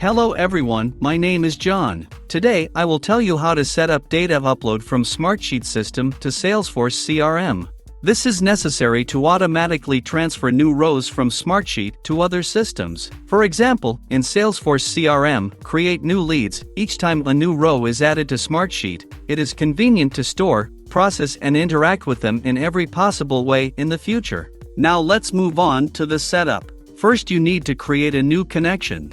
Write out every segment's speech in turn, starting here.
Hello everyone, my name is John. Today I will tell you how to set up data upload from Smartsheet system to Salesforce CRM. This is necessary to automatically transfer new rows from Smartsheet to other systems. For example, in Salesforce CRM, create new leads each time a new row is added to Smartsheet. It is convenient to store, process and interact with them in every possible way in the future. Now let's move on to the setup. First you need to create a new connection.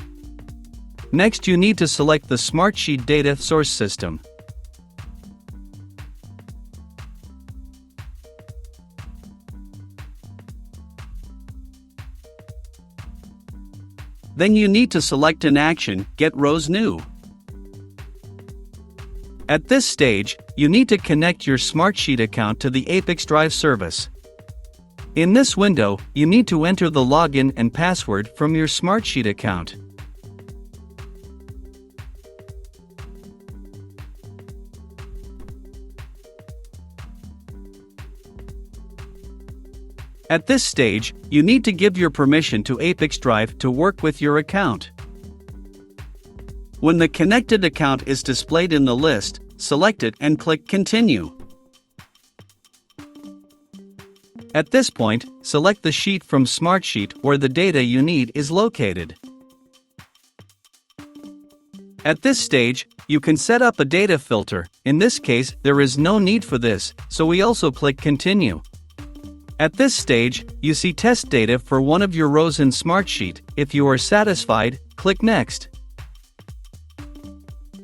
Next you need to select the Smartsheet data source system. Then you need to select an action, Get Rows New. At this stage, you need to connect your Smartsheet account to the ApiX-Drive service. In this window, you need to enter the login and password from your Smartsheet account. At this stage, you need to give your permission to ApiX-Drive to work with your account. When the connected account is displayed in the list, select it and click Continue. At this point, select the sheet from Smartsheet where the data you need is located. At this stage, you can set up a data filter. In this case, there is no need for this, so we also click Continue. At this stage, you see test data for one of your rows in Smartsheet. If you are satisfied, click Next.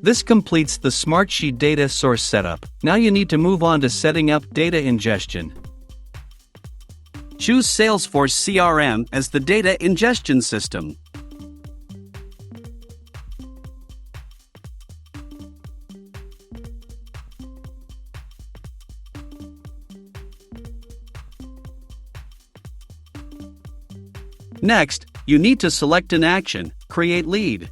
This completes the Smartsheet data source setup. Now you need to move on to setting up data ingestion. Choose Salesforce CRM as the data ingestion system. Next, you need to select an action, Create Lead.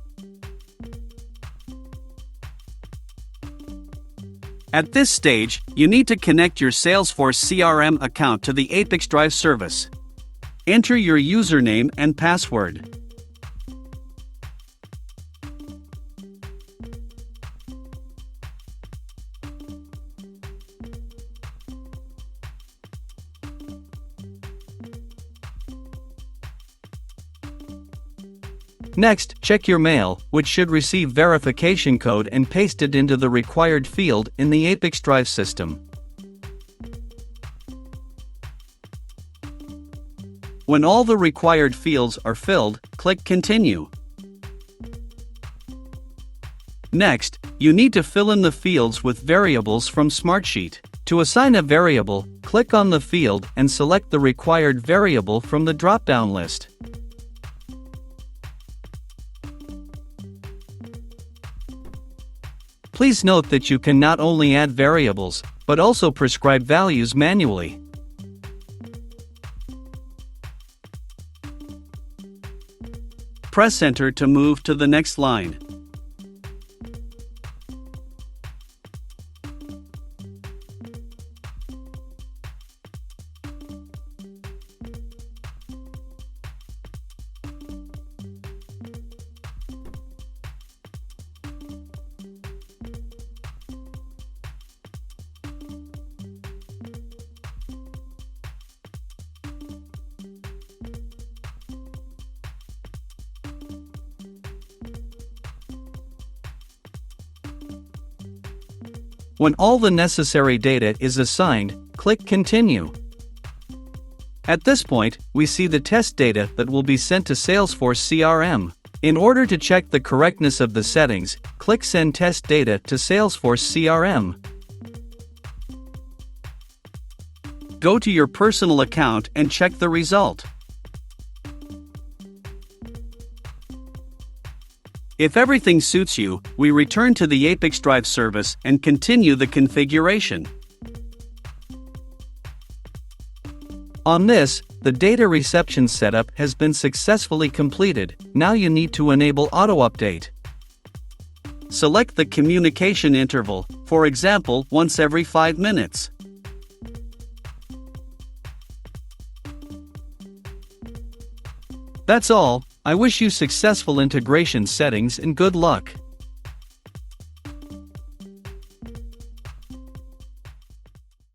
At this stage, you need to connect your Salesforce CRM account to the ApiX-Drive service. Enter your username and password. Next, check your mail, which should receive verification code and paste it into the required field in the ApiX-Drive system. When all the required fields are filled, click Continue. Next, you need to fill in the fields with variables from Smartsheet. To assign a variable, click on the field and select the required variable from the drop-down list. Please note that you can not only add variables, but also prescribe values manually. Press Enter to move to the next line. When all the necessary data is assigned, click Continue. At this point, we see the test data that will be sent to Salesforce CRM. In order to check the correctness of the settings, click Send Test Data to Salesforce CRM. Go to your personal account and check the result. If everything suits you, we return to the ApiX-Drive service and continue the configuration. On this, the data reception setup has been successfully completed. Now you need to enable auto-update. Select the communication interval, for example, once every 5 minutes. That's all. I wish you successful integration settings and good luck.